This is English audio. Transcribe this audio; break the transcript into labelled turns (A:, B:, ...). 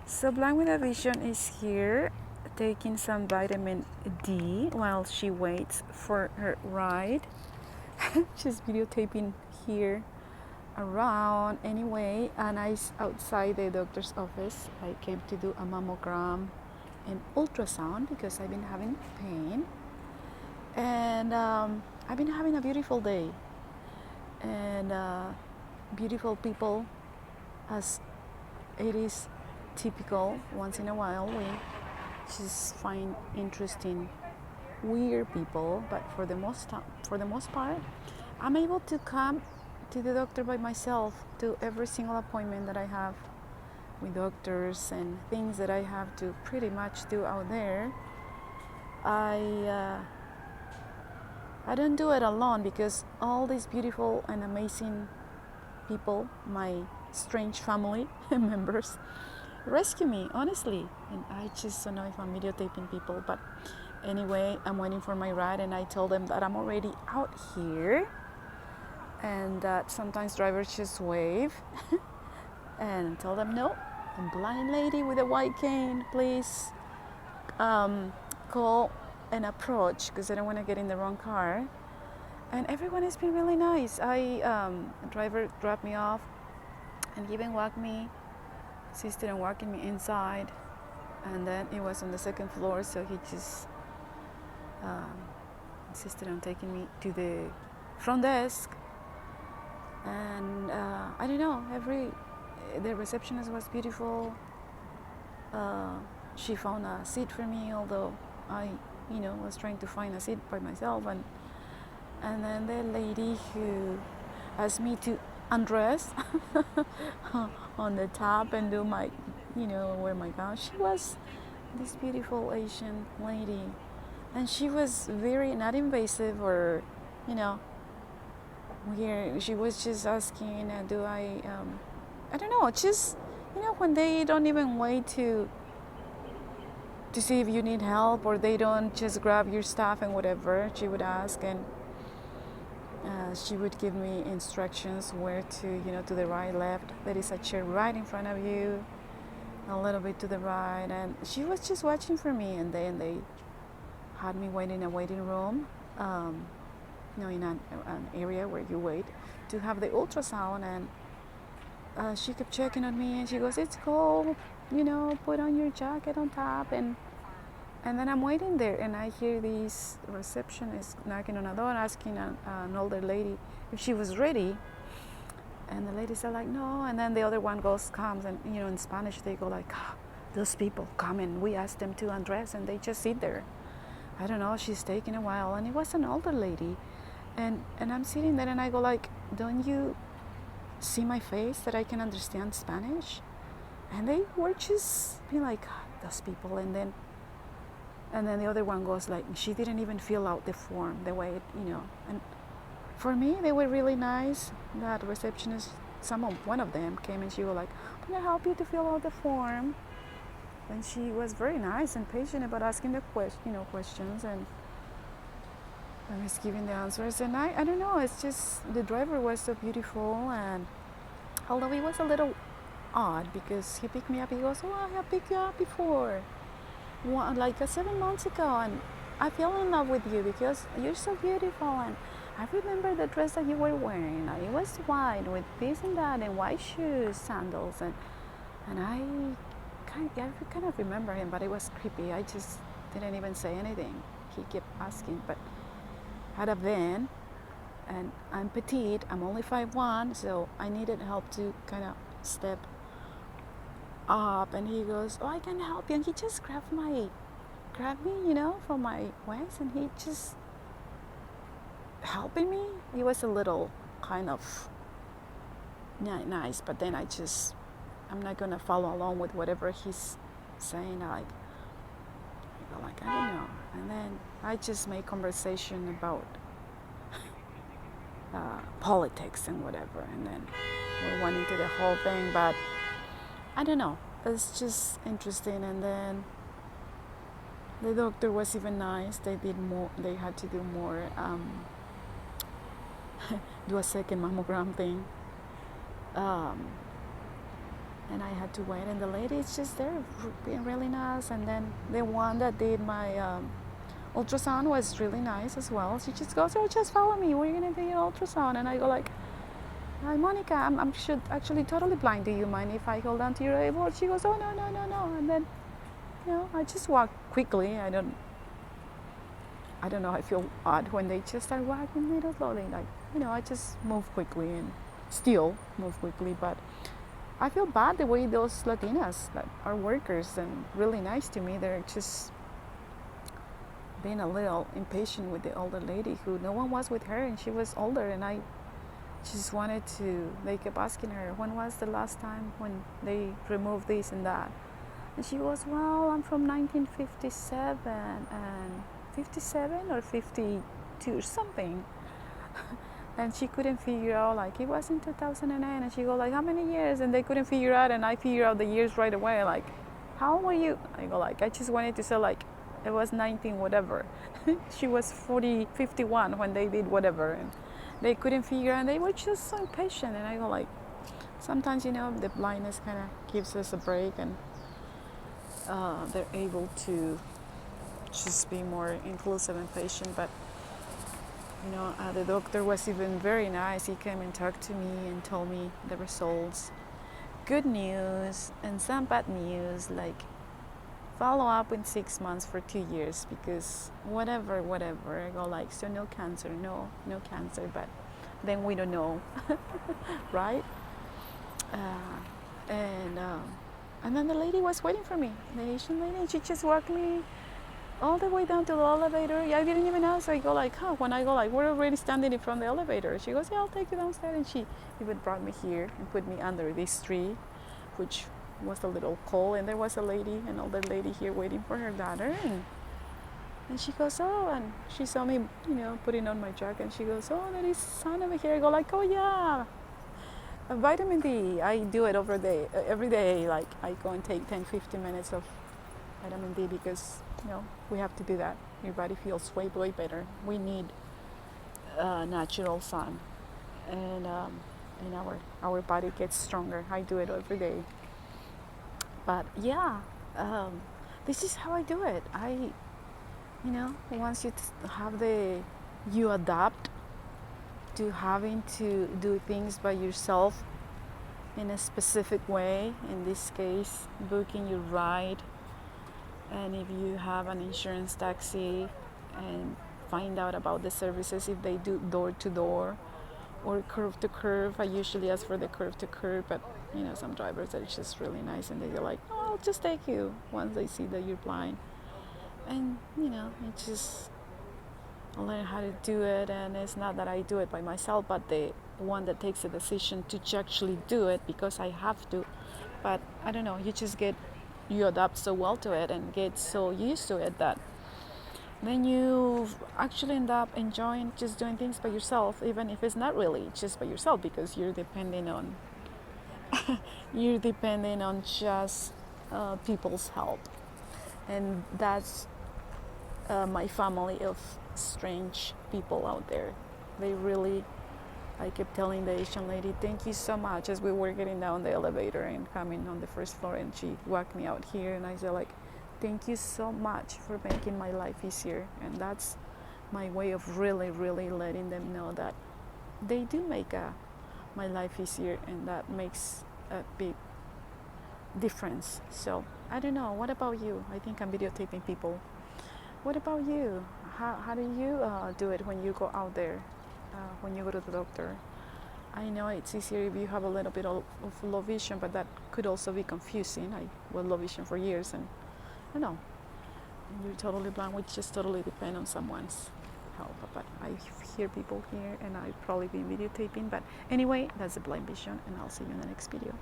A: So BlindWithaVision is here taking some vitamin D while she waits for her ride. She's videotaping here around anyway, and outside the doctor's office. I came to do a mammogram and ultrasound because I've been having pain, and I've been having a beautiful day and beautiful people, as it is typical. Once in a while we just find interesting weird people, but for the most part I'm able to come to the doctor by myself to every single appointment that I have with doctors and things that I have to pretty much do out there. I don't do it alone because all these beautiful and amazing people, my strange family members, rescue me, honestly. And I just don't know if I'm videotaping people, but anyway, I'm waiting for my ride, and I told them that I'm already out here and that sometimes drivers just wave and tell them, no, I'm a blind lady with a white cane, please call and approach because I don't want to get in the wrong car. And everyone has been really nice. A driver dropped me off and even walked me, insisted on walking me inside, and then it was on the second floor, so he just insisted on taking me to the front desk. And I don't know, the receptionist was beautiful. She found a seat for me, although I was trying to find a seat by myself. And then the lady who asked me to undress on the top and do my, wear my gown. She was this beautiful Asian lady, and she was very not invasive or, weird. She was just asking, do I don't know, just, when they don't even wait to see if you need help, or they don't just grab your stuff and whatever, she would ask, and she would give me instructions where to, to the right, left. There is a chair right in front of you, a little bit to the right, and she was just watching for me. And then they had me wait in a waiting room, in an area where you wait to have the ultrasound. And she kept checking on me, and she goes, "It's cold, put on your jacket on top." And then I'm waiting there, and I hear this receptionist knocking on a door, asking an older lady if she was ready. And the lady said, like, no. And then the other one comes, and, in Spanish, they go like, those people come and we ask them to undress, and they just sit there. I don't know, she's taking a while. And it was an older lady. And I'm sitting there, and I go like, don't you see my face that I can understand Spanish? And they were just being like, those people. And then the other one goes like, she didn't even fill out the form the way and for me they were really nice. That receptionist, one of them came, and she was like, "Can I help you to fill out the form?" And she was very nice and patient about asking the questions, and I was giving the answers. And I don't know, it's just the driver was so beautiful. And although it was a little odd because he picked me up, he goes, "Oh, I have picked you up before, like 7 months ago, and I fell in love with you because you're so beautiful, and I remember the dress that you were wearing. It was white with this and that, and white shoes, sandals." And I kind of remember him, but it was creepy. I just didn't even say anything. He kept asking, but I had a van, and I'm petite. I'm only 5'1", so I needed help to kind of step up. And he goes, "Oh, I can help you." And he just grabbed me, from my waist, and he just helping me. It was a little kind of nice, but then I'm not gonna follow along with whatever he's saying. I go like, I don't know. And then I just made conversation about politics and whatever, and then we went into the whole thing. But I don't know, it's just interesting. And then the doctor was even nice. They had to do more, do a second mammogram thing. and I had to wait, and the lady is just there being really nice. And then the one that did my ultrasound was really nice as well. She just goes, oh, just follow me, we're gonna do your ultrasound. And I go like, hi Monica, I'm actually totally blind, do you mind if I hold on to your elbow? She goes, oh, no. And then, I just walk quickly. I don't know, I feel odd when they just start walking little slowly, like, I just move quickly and still move quickly. But I feel bad the way those Latinas that are workers and really nice to me, they're just being a little impatient with the older lady who no one was with her, and she was older, and I just wanted to, they kept asking her, when was the last time when they removed this and that? And she goes, well, I'm from 1957, and 57 or 52 or something. And she couldn't figure out, like, it was in 2009. And she goes, like, how many years? And they couldn't figure out, and I figured out the years right away, like, how old were you? I go, like, I just wanted to say, like, it was 19 whatever. She was 51 when they did whatever, and they couldn't figure out, and they were just so impatient. And I go, like, sometimes, the blindness kind of gives us a break, and they're able to just be more inclusive and patient. But the doctor was even very nice. He came and talked to me and told me the results. Good news and some bad news, like follow up in 6 months for 2 years, because whatever. I go, like, so no cancer, no cancer, but then we don't know, right? And then the lady was waiting for me, the Asian lady, and she just walked me all the way down to the elevator. I didn't even ask. I go, like, when I go, like, we're already standing in front of the elevator. She goes, yeah, I'll take you downstairs. And she even brought me here and put me under this tree, which was a little cold. And there was an older lady here waiting for her daughter. And she goes, oh, and she saw me, putting on my jacket. And she goes, oh, there is sun over here. I go, like, oh, yeah. Vitamin D, I do it every day. Like, I go and take 10-15 minutes of vitamin D, because we have to do that. Your body feels way better. We need natural sun, and our body gets stronger. I do it every day. But yeah, this is how I do it. Once you adapt to having to do things by yourself in a specific way. In this case, booking your ride. And if you have an insurance taxi, and find out about the services, if they do door to door or curve to curve. I usually ask for the curve to curve, but some drivers are just really nice, and they're like, oh, I'll just take you once they see that you're blind. And it's just learn how to do it. And it's not that I do it by myself, but the one that takes a decision to actually do it, because I have to. But I don't know, you adapt so well to it and get so used to it that then you actually end up enjoying just doing things by yourself, even if it's not really just by yourself, because you're depending on just people's help. And that's my family of strange people out there. They really, I kept telling the Asian lady, thank you so much, as we were getting down the elevator and coming on the first floor, and she walked me out here, and I said, like, thank you so much for making my life easier. And that's my way of really letting them know that they do make my life easier, and that makes a big difference. So I don't know, what about you? I think I'm videotaping people. What about you? How do you do it when you go out there, when you go to the doctor? I know it's easier if you have a little bit of low vision, but that could also be confusing. I was low vision for years, and I don't know, you're totally blind, which just totally depend on someone's help. But I hear people here, and I've probably been videotaping. But anyway, that's the BlindVision, and I'll see you in the next video.